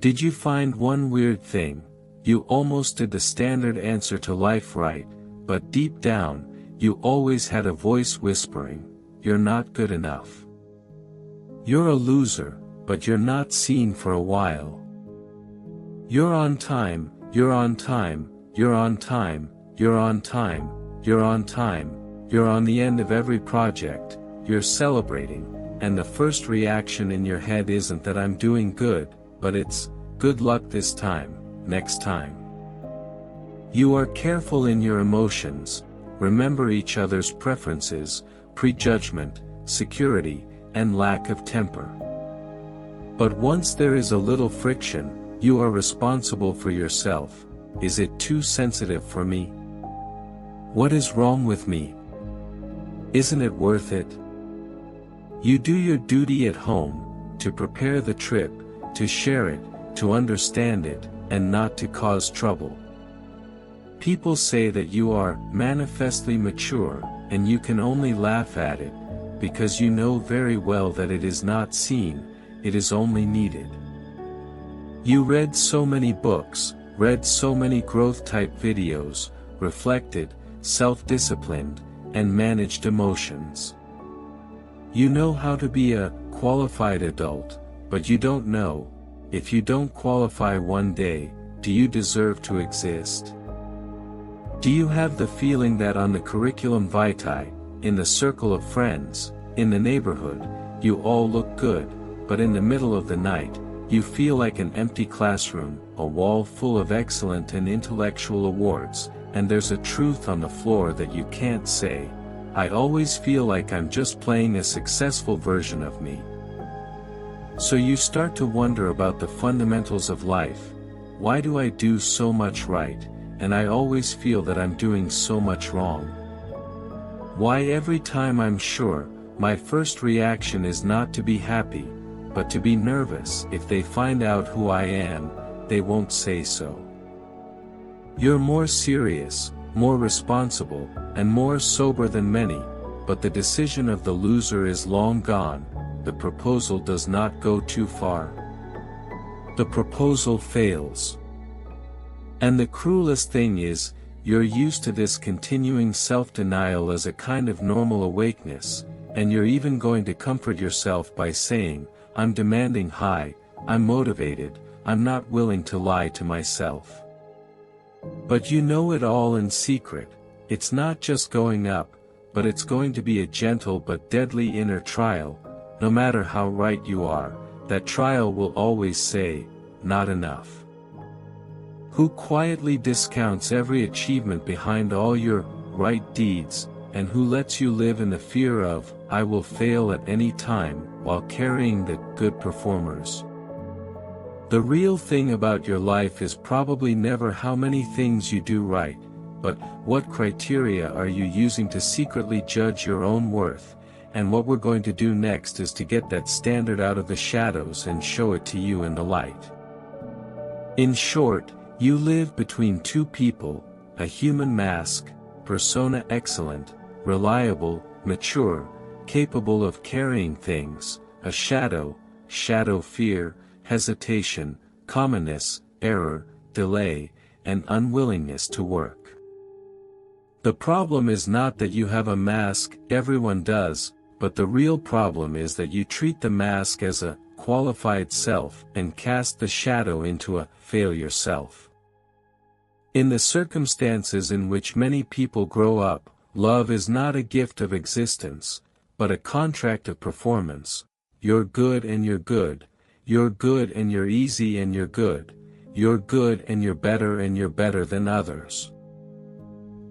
Did you find one weird thing? You almost did the standard answer to life right, but deep down, you always had a voice whispering, "You're not good enough. You're a loser, but you're not seen for a while. You're on time, you're on time, you're on time, you're on time, you're on time, you're on the end of every project, you're celebrating, and the first reaction in your head isn't that I'm doing good, but it's, good luck this time, next time." You are careful in your emotions, remember each other's preferences, prejudgment, security, and lack of temper. But once there is a little friction, you are responsible for yourself. Is it too sensitive for me? What is wrong with me? Isn't it worth it? You do your duty at home, to prepare the trip, to share it, to understand it, and not to cause trouble. People say that you are manifestly mature, and you can only laugh at it, because you know very well that it is not seen, it is only needed. You read so many books, read so many growth-type videos, reflected, self-disciplined, and managed emotions. You know how to be a qualified adult, but you don't know, if you don't qualify one day, do you deserve to exist? Do you have the feeling that on the curriculum vitae, in the circle of friends, in the neighborhood, you all look good, but in the middle of the night, you feel like an empty classroom, a wall full of excellent and intellectual awards, and there's a truth on the floor that you can't say, "I always feel like I'm just playing a successful version of me." So you start to wonder about the fundamentals of life. Why do I do so much right, and I always feel that I'm doing so much wrong? Why every time I'm sure, my first reaction is not to be happy, but to be nervous. If they find out who I am, they won't say so. You're more serious, more responsible, and more sober than many, but the decision of the loser is long gone. The proposal does not go too far. The proposal fails. And the cruelest thing is, you're used to this continuing self-denial as a kind of normal awakeness, and you're even going to comfort yourself by saying, "I'm demanding high, I'm motivated, I'm not willing to lie to myself." But you know it all in secret. It's not just going up, but it's going to be a gentle but deadly inner trial. No matter how right you are, that trial will always say, "Not enough." Who quietly discounts every achievement behind all your right deeds, and who lets you live in the fear of, "I will fail at any time," while carrying the good performers? The real thing about your life is probably never how many things you do right, but what criteria are you using to secretly judge your own worth, and what we're going to do next is to get that standard out of the shadows and show it to you in the light. In short, you live between two people, a human mask, persona excellent, reliable, mature, capable of carrying things, a shadow fear, hesitation, commonness, error, delay, and unwillingness to work. The problem is not that you have a mask, everyone does, but the real problem is that you treat the mask as a qualified self and cast the shadow into a failure self. In the circumstances in which many people grow up, love is not a gift of existence, but a contract of performance. You're good and you're good. You're good and you're easy and you're good. You're good and you're better than others.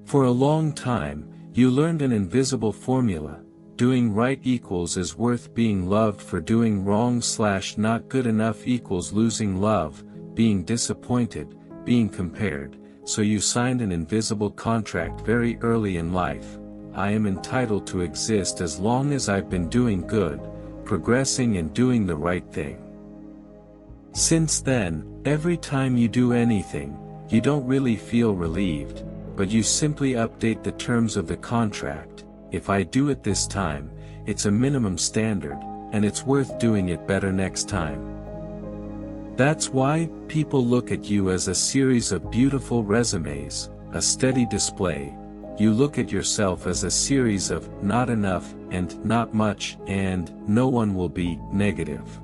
For a long time, you learned an invisible formula: doing right equals is worth being loved for doing wrong / not good enough equals losing love, being disappointed, being compared. So you signed an invisible contract very early in life. I am entitled to exist as long as I've been doing good, progressing and doing the right thing. Since then, every time you do anything, you don't really feel relieved, but you simply update the terms of the contract. If I do it this time, it's a minimum standard, and it's worth doing it better next time. That's why people look at you as a series of beautiful resumes, a steady display. You look at yourself as a series of not enough and not much and no one will be negative.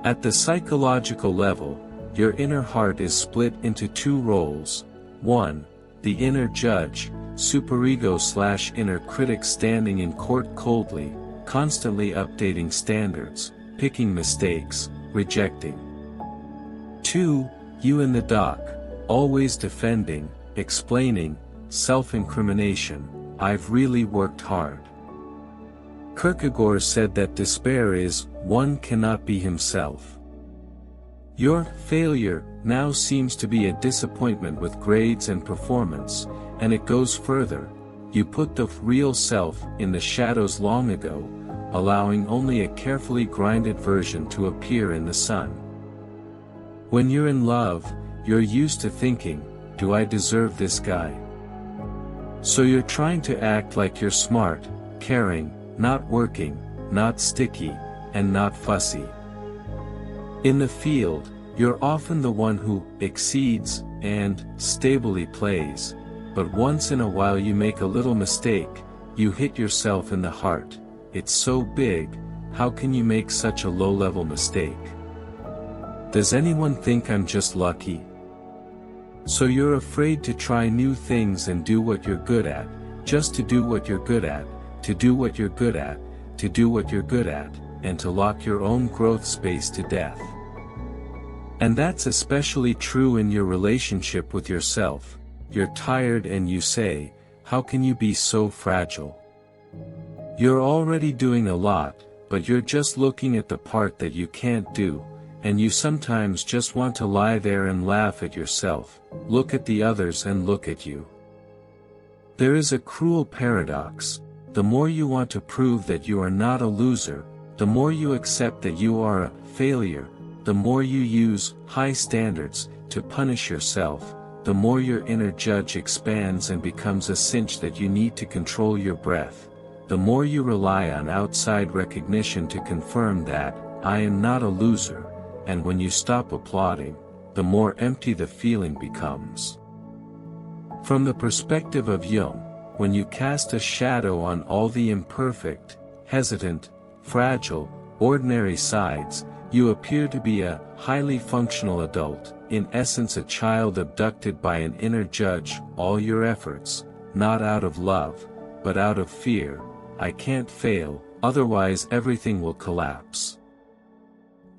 At the psychological level, your inner heart is split into two roles. 1. The inner judge, superego/inner critic standing in court coldly, constantly updating standards, picking mistakes, rejecting. 2. You in the dock, always defending, explaining, self-incrimination, I've really worked hard. Kierkegaard said that despair is, one cannot be himself. Your failure now seems to be a disappointment with grades and performance, and it goes further. You put the real self in the shadows long ago, allowing only a carefully grinded version to appear in the sun. When you're in love, you're used to thinking, do I deserve this guy? So you're trying to act like you're smart, caring, not working, not sticky, and not fussy. In the field, you're often the one who exceeds and stably plays, but once in a while you make a little mistake, you hit yourself in the heart. It's so big, how can you make such a low-level mistake? Does anyone think I'm just lucky? So you're afraid to try new things and do what you're good at, just to do what you're good at, to do what you're good at, to do what you're good at, and to lock your own growth space to death. And that's especially true in your relationship with yourself. You're tired and you say, how can you be so fragile? You're already doing a lot, but you're just looking at the part that you can't do, and you sometimes just want to lie there and laugh at yourself, look at the others and look at you. There is a cruel paradox. The more you want to prove that you are not a loser, the more you accept that you are a failure, the more you use high standards to punish yourself, the more your inner judge expands and becomes a cinch that you need to control your breath, the more you rely on outside recognition to confirm that, I am not a loser, and when you stop applauding, the more empty the feeling becomes. From the perspective of Jung, when you cast a shadow on all the imperfect, hesitant, fragile, ordinary sides, you appear to be a highly functional adult, in essence a child abducted by an inner judge. All your efforts, not out of love, but out of fear, I can't fail, otherwise everything will collapse.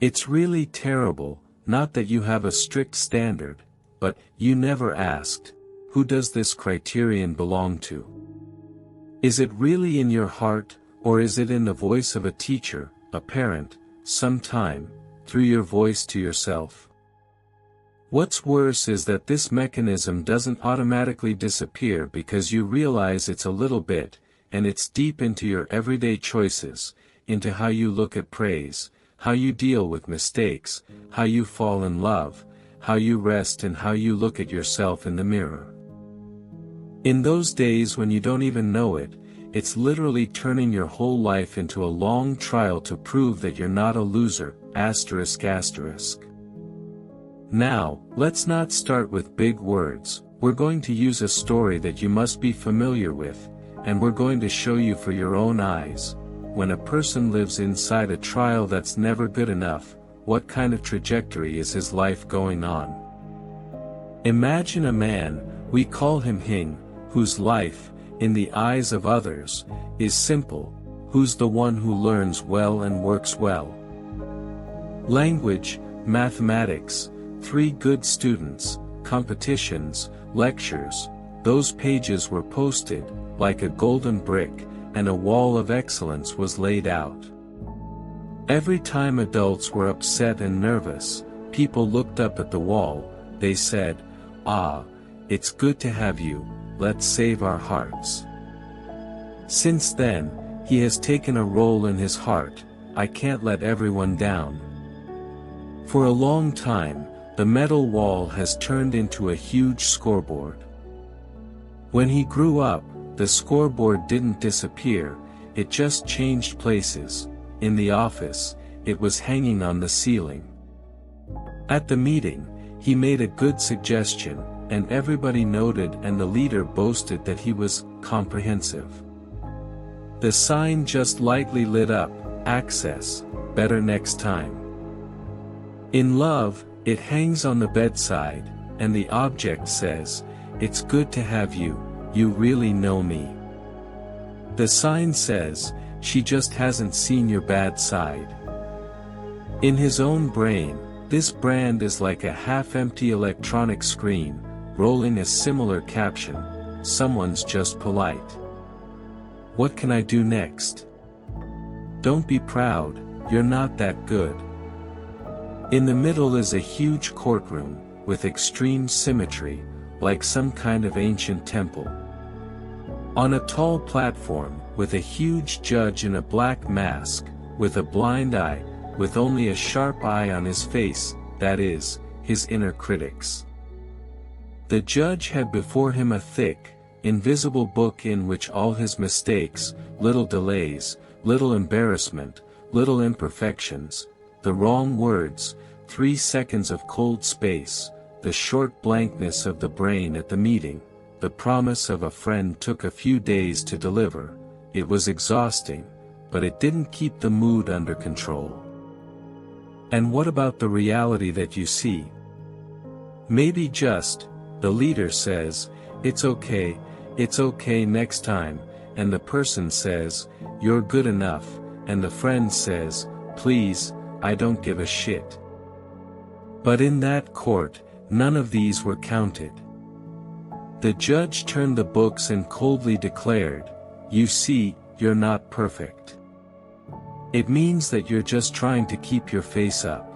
It's really terrible, not that you have a strict standard, but you never asked, who does this criterion belong to? Is it really in your heart, or is it in the voice of a teacher, a parent, sometime, through your voice to yourself? What's worse is that this mechanism doesn't automatically disappear because you realize it's a little bit, and it's deep into your everyday choices, into how you look at praise, how you deal with mistakes, how you fall in love, how you rest and how you look at yourself in the mirror. In those days when you don't even know it, it's literally turning your whole life into a long trial to prove that you're not a loser, asterisk asterisk. Now, let's not start with big words. We're going to use a story that you must be familiar with, and we're going to show you for your own eyes. When a person lives inside a trial that's never good enough, what kind of trajectory is his life going on? Imagine a man, we call him Hing, whose life, in the eyes of others, is simple, who's the one who learns well and works well. Language, mathematics, 3 good students, competitions, lectures, those pages were posted, like a golden brick, and a wall of excellence was laid out. Every time adults were upset and nervous, people looked up at the wall, they said, "Ah, it's good to have you, let's save our hearts." Since then, he has taken a role in his heart, I can't let everyone down. For a long time, the metal wall has turned into a huge scoreboard. When he grew up, the scoreboard didn't disappear, it just changed places. In the office, it was hanging on the ceiling. At the meeting, he made a good suggestion, and everybody noted, and the leader boasted that he was comprehensive. The sign just lightly lit up, access, better next time. In love, it hangs on the bedside, and the object says, it's good to have you, you really know me. The sign says, she just hasn't seen your bad side. In his own brain, this brand is like a half-empty electronic screen, rolling a similar caption, someone's just polite. What can I do next? Don't be proud, you're not that good. In the middle is a huge courtroom, with extreme symmetry, like some kind of ancient temple. On a tall platform, with a huge judge in a black mask, with a blind eye, with only a sharp eye on his face, that is, his inner critics. The judge had before him a thick, invisible book in which all his mistakes, little delays, little embarrassment, little imperfections, the wrong words, 3 seconds of cold space, the short blankness of the brain at the meeting, the promise of a friend took a few days to deliver. It was exhausting, but it didn't keep the mood under control. And what about the reality that you see? Maybe just, the leader says, it's okay next time, and the person says, you're good enough, and the friend says, please, I don't give a shit. But in that court, none of these were counted. The judge turned the books and coldly declared, you see, you're not perfect. It means that you're just trying to keep your face up.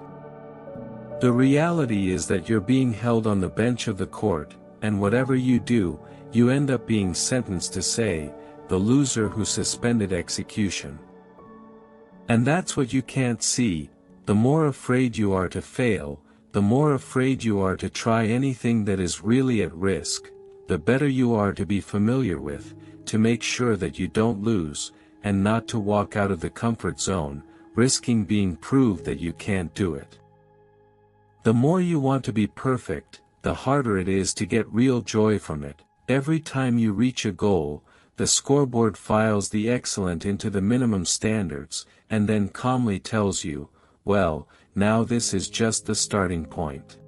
The reality is that you're being held on the bench of the court, and whatever you do, you end up being sentenced to say, the loser who suspended execution. And that's what you can't see. The more afraid you are to fail, the more afraid you are to try anything that is really at risk, the better you are to be familiar with, to make sure that you don't lose, and not to walk out of the comfort zone, risking being proved that you can't do it. The more you want to be perfect, the harder it is to get real joy from it. Every time you reach a goal, the scoreboard files the excellent into the minimum standards, and then calmly tells you, well, now this is just the starting point.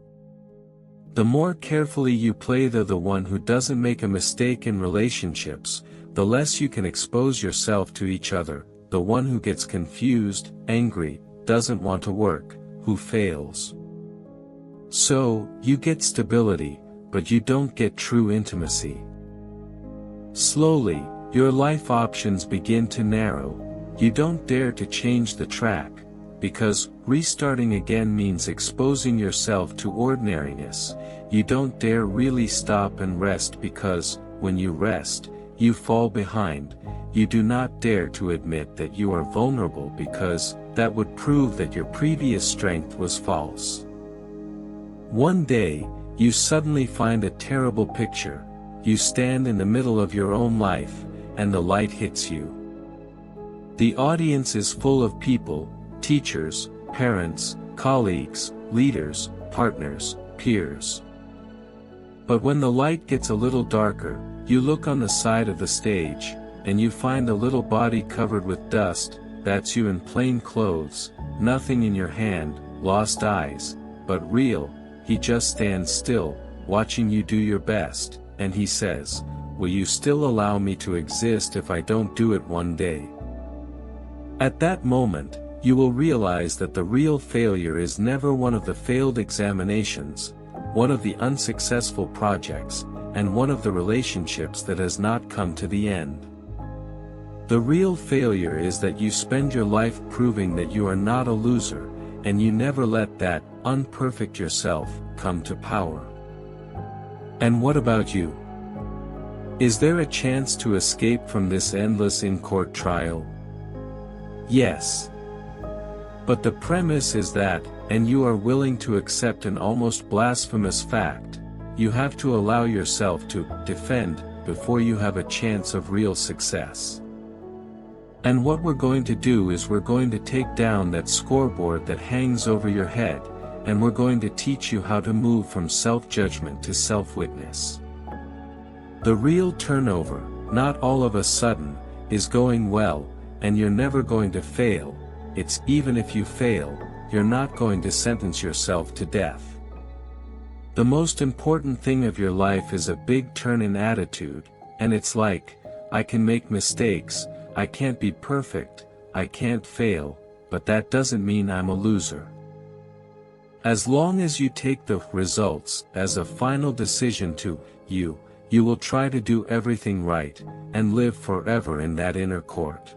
The more carefully you play the one who doesn't make a mistake in relationships, the less you can expose yourself to each other, the one who gets confused, angry, doesn't want to work, who fails. So, you get stability, but you don't get true intimacy. Slowly, your life options begin to narrow. You don't dare to change the track, because restarting again means exposing yourself to ordinariness. You don't dare really stop and rest because, when you rest, you fall behind. You do not dare to admit that you are vulnerable because that would prove that your previous strength was false. One day, you suddenly find a terrible picture. You stand in the middle of your own life, and the light hits you. The audience is full of people, teachers, parents, colleagues, leaders, partners, peers. But when the light gets a little darker, you look on the side of the stage, and you find a little body covered with dust. That's you in plain clothes, nothing in your hand, lost eyes, but real. He just stands still, watching you do your best, and he says, will you still allow me to exist if I don't do it one day? At that moment, you will realize that the real failure is never one of the failed examinations, one of the unsuccessful projects, and one of the relationships that has not come to the end. The real failure is that you spend your life proving that you are not a loser, and you never let that unperfect yourself come to power. And what about you? Is there a chance to escape from this endless in-court trial? Yes. But the premise is that, and you are willing to accept an almost blasphemous fact, you have to allow yourself to defend before you have a chance of real success. And what we're going to do is we're going to take down that scoreboard that hangs over your head, and we're going to teach you how to move from self-judgment to self-witness. The real turnover, not all of a sudden, is going well, and you're never going to fail. It's even if you fail, you're not going to sentence yourself to death. The most important thing of your life is a big turn in attitude, and it's like, I can make mistakes, I can't be perfect, I can't fail, but that doesn't mean I'm a loser. As long as you take the results as a final decision to you will try to do everything right, and live forever in that inner court.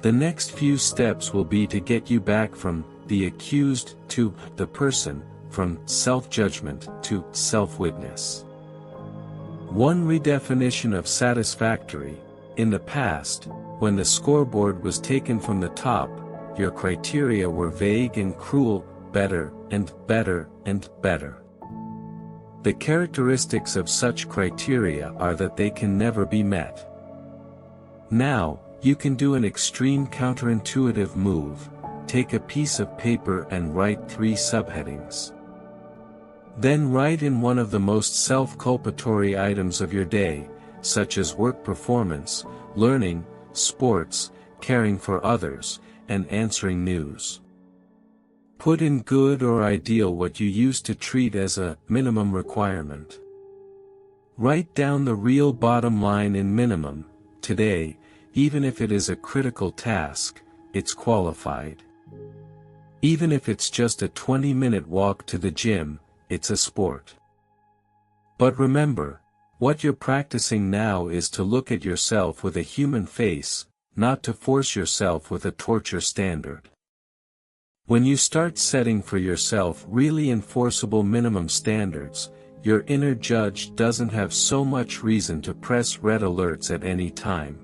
The next few steps will be to get you back from the accused to the person, from self-judgment to self-witness. One redefinition of satisfactory: in the past, when the scoreboard was taken from the top, your criteria were vague and cruel: better, and better, and better. The characteristics of such criteria are that they can never be met. Now, you can do an extreme counterintuitive move: take a piece of paper and write 3 subheadings. Then write in one of the most self-culpatory items of your day, such as work performance, learning, sports, caring for others, and answering news. Put in good or ideal what you used to treat as a minimum requirement. Write down the real bottom line in minimum: today, even if it is a critical task, it's qualified. Even if it's just a 20-minute walk to the gym, it's a sport. But remember, what you're practicing now is to look at yourself with a human face, not to force yourself with a torture standard. When you start setting for yourself really enforceable minimum standards, your inner judge doesn't have so much reason to press red alerts at any time.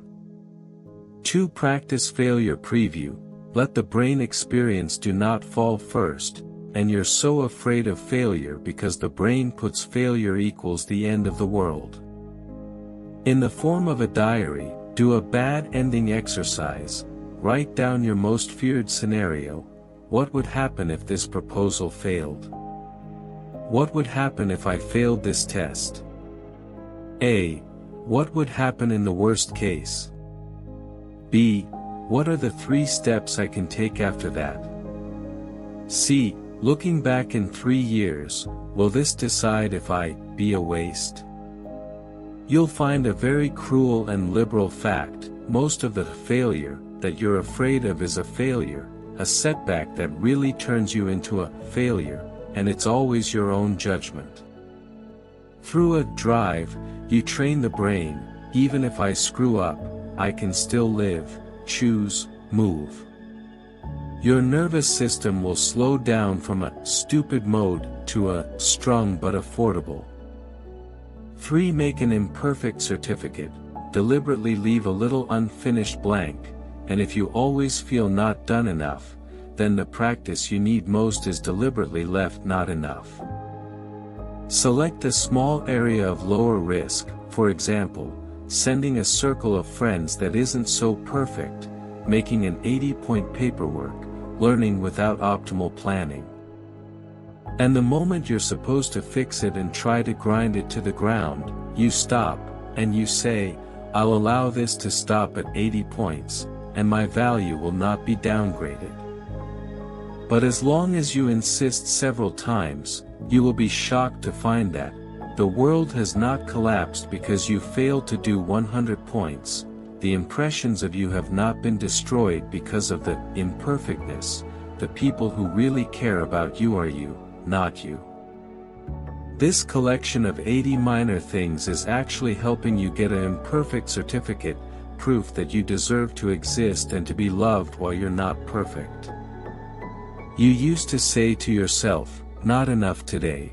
2. Practice failure preview: let the brain experience do not fall first, and you're so afraid of failure because the brain puts failure equals the end of the world. In the form of a diary, do a bad ending exercise: write down your most feared scenario. What would happen if this proposal failed? What would happen if I failed this test? A. What would happen in the worst case? B. What are the 3 steps I can take after that? C. Looking back in 3 years, will this decide if I be a waste? You'll find a very cruel and liberal fact: most of the failure that you're afraid of is a failure, a setback that really turns you into a failure, and it's always your own judgment. Through a drive, you train the brain: even if I screw up, I can still live, choose, move. Your nervous system will slow down from a stupid mode to a strong but affordable. 3. Make an imperfect certificate: deliberately leave a little unfinished blank, and if you always feel not done enough, then the practice you need most is deliberately left not enough. Select a small area of lower risk, for example, sending a circle of friends that isn't so perfect, making an 80-point paperwork, learning without optimal planning. And the moment you're supposed to fix it and try to grind it to the ground, you stop, and you say, I'll allow this to stop at 80 points, and my value will not be downgraded. But as long as you insist several times, you will be shocked to find that the world has not collapsed because you failed to do 100 points. The impressions of you have not been destroyed because of the imperfectness. The people who really care about you are you, not you. This collection of 80 minor things is actually helping you get an imperfect certificate, proof that you deserve to exist and to be loved while you're not perfect. You used to say to yourself, not enough today.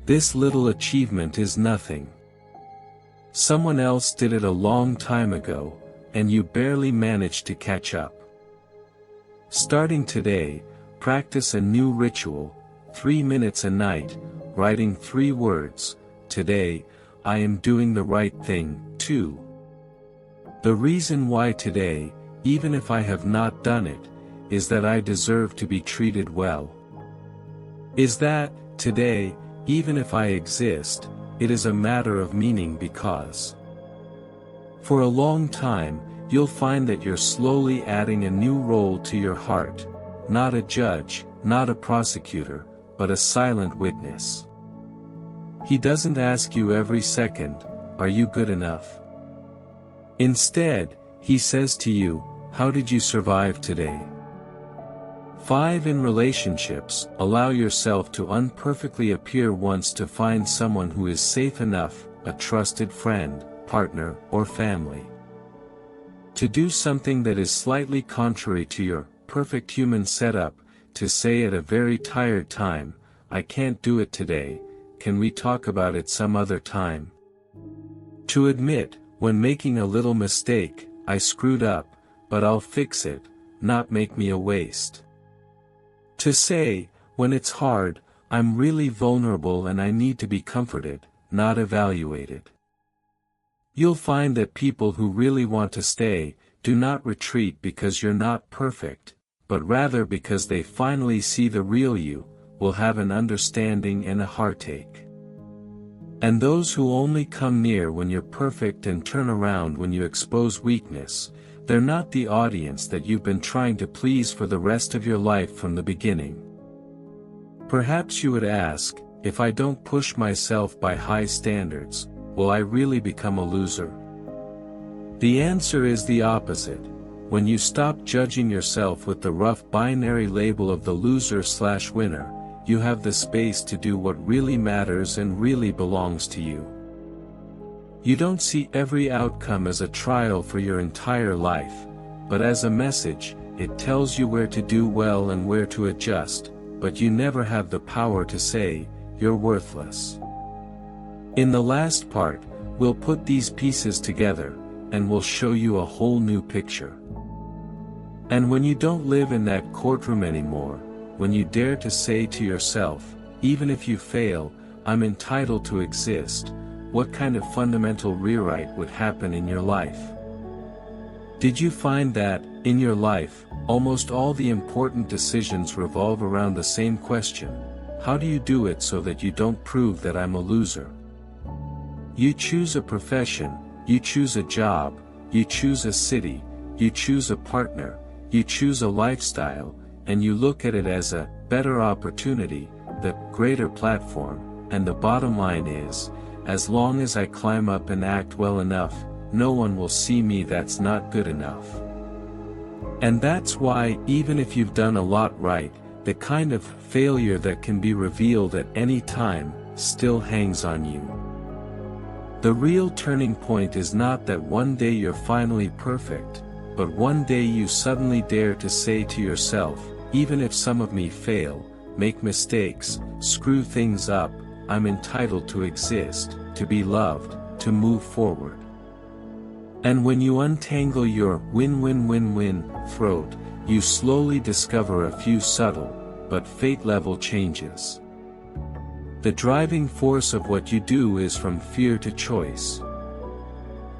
This little achievement is nothing. Someone else did it a long time ago, and you barely managed to catch up. Starting today, practice a new ritual: 3 minutes a night, writing 3 words: today, I am doing the right thing, too. The reason why today, even if I have not done it, is that I deserve to be treated well. Is that, today, even if I exist, it is a matter of meaning because. For a long time, you'll find that you're slowly adding a new role to your heart, not a judge, not a prosecutor, but a silent witness. He doesn't ask you every second, are you good enough? Instead, he says to you, how did you survive today? 5. In relationships, allow yourself to imperfectly appear once to find someone who is safe enough, a trusted friend, partner, or family. To do something that is slightly contrary to your perfect human setup, to say at a very tired time, I can't do it today, can we talk about it some other time? To admit, when making a little mistake, I screwed up, but I'll fix it, not make me a waste. To say, when it's hard, I'm really vulnerable and I need to be comforted, not evaluated. You'll find that people who really want to stay, do not retreat because you're not perfect, but rather because they finally see the real you, will have an understanding and a heartache. And those who only come near when you're perfect and turn around when you expose weakness, they're not the audience that you've been trying to please for the rest of your life from the beginning. Perhaps you would ask, if I don't push myself by high standards, will I really become a loser? The answer is the opposite. When you stop judging yourself with the rough binary label of the loser/winner, you have the space to do what really matters and really belongs to you. You don't see every outcome as a trial for your entire life, but as a message. It tells you where to do well and where to adjust, but you never have the power to say, you're worthless. In the last part, we'll put these pieces together, and we'll show you a whole new picture. And when you don't live in that courtroom anymore, when you dare to say to yourself, even if you fail, I'm entitled to exist, what kind of fundamental rewrite would happen in your life? Did you find that, in your life, almost all the important decisions revolve around the same question: how do you do it so that you don't prove that I'm a loser? You choose a profession, you choose a job, you choose a city, you choose a partner, you choose a lifestyle, and you look at it as a better opportunity, the greater platform, and the bottom line is, as long as I climb up and act well enough, no one will see me that's not good enough. And that's why, even if you've done a lot right, the kind of failure that can be revealed at any time, still hangs on you. The real turning point is not that one day you're finally perfect, but one day you suddenly dare to say to yourself, even if some of me fail, make mistakes, screw things up, I'm entitled to exist, to be loved, to move forward. And when you untangle your win-win-win-win throat, you slowly discover a few subtle, but fate-level changes. The driving force of what you do is from fear to choice.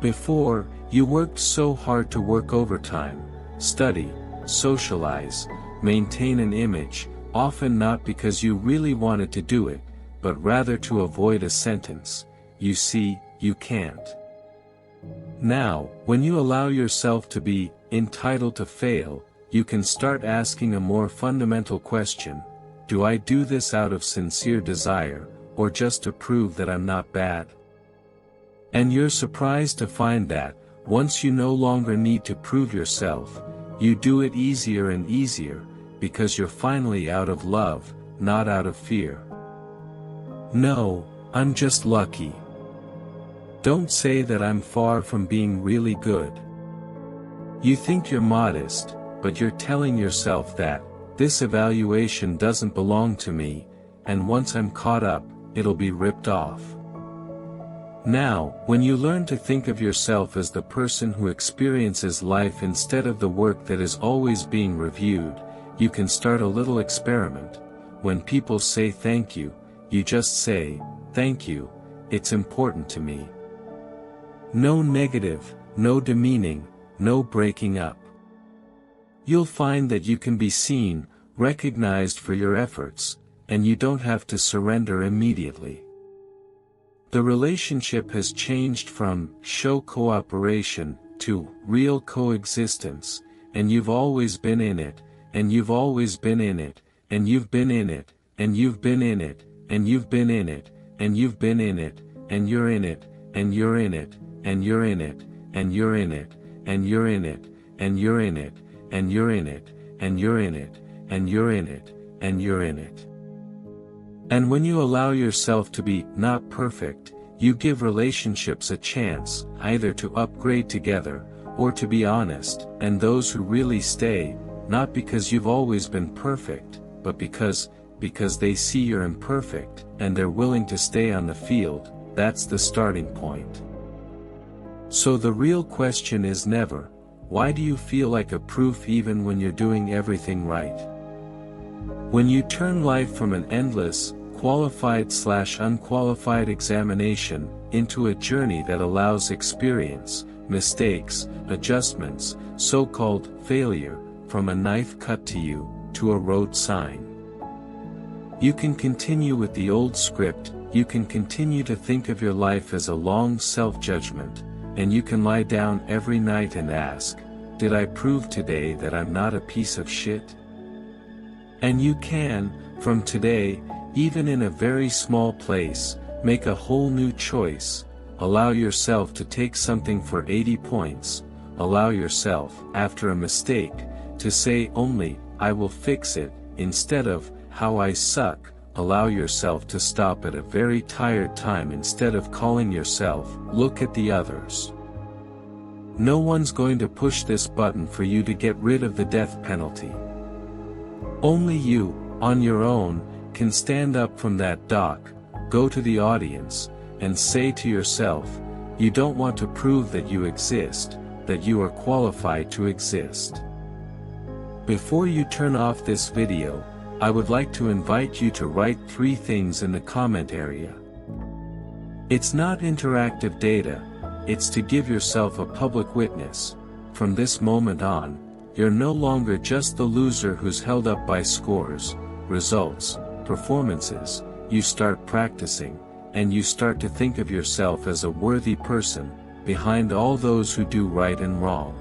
Before, you worked so hard to work overtime, study, socialize, maintain an image, often not because you really wanted to do it, but rather to avoid a sentence, you see, you can't. Now, when you allow yourself to be entitled to fail, you can start asking a more fundamental question: do I do this out of sincere desire, or just to prove that I'm not bad? And you're surprised to find that, once you no longer need to prove yourself, you do it easier and easier, because you're finally out of love, not out of fear. No, I'm just lucky. Don't say that I'm far from being really good. You think you're modest, but you're telling yourself that, this evaluation doesn't belong to me, and once I'm caught up, it'll be ripped off. Now, when you learn to think of yourself as the person who experiences life instead of the work that is always being reviewed, you can start a little experiment. When people say thank you, you just say, thank you, it's important to me. No negative, no demeaning, no breaking up. You'll find that you can be seen, recognized for your efforts, and you don't have to surrender immediately. The relationship has changed from show cooperation to real coexistence, and you've always been in it, and you've always been in it, and you've been in it, and you've been in it, and you've been in it, and you've been in it, and you're in it, and you're in it, and you're in it, and you're in it, and you're in it, and you're in it, and you're in it, and you're in it, and you're in it, and you're in it. And when you allow yourself to be not perfect, you give relationships a chance, either to upgrade together, or to be honest, and those who really stay, not because you've always been perfect, but because they see you're imperfect, and they're willing to stay on the field, that's the starting point. So the real question is never, why do you feel like a proof even when you're doing everything right? When you turn life from an endless, qualified/unqualified examination, into a journey that allows experience, mistakes, adjustments, so-called failure, from a knife cut to you, to a road sign. You can continue with the old script, you can continue to think of your life as a long self-judgment, and you can lie down every night and ask, did I prove today that I'm not a piece of shit? And you can, from today, even in a very small place, make a whole new choice. Allow yourself to take something for 80 points, allow yourself, after a mistake, to say only, I will fix it, instead of, how I suck. Allow yourself to stop at a very tired time instead of calling yourself, look at the others. No one's going to push this button for you to get rid of the death penalty. Only you, on your own, can stand up from that dock, go to the audience, and say to yourself, you don't want to prove that you exist, that you are qualified to exist. Before you turn off this video, I would like to invite you to write 3 things in the comment area. It's not interactive data, it's to give yourself a public witness. From this moment on, you're no longer just the loser who's held up by scores, results, performances. You start practicing, and you start to think of yourself as a worthy person, behind all those who do right and wrong.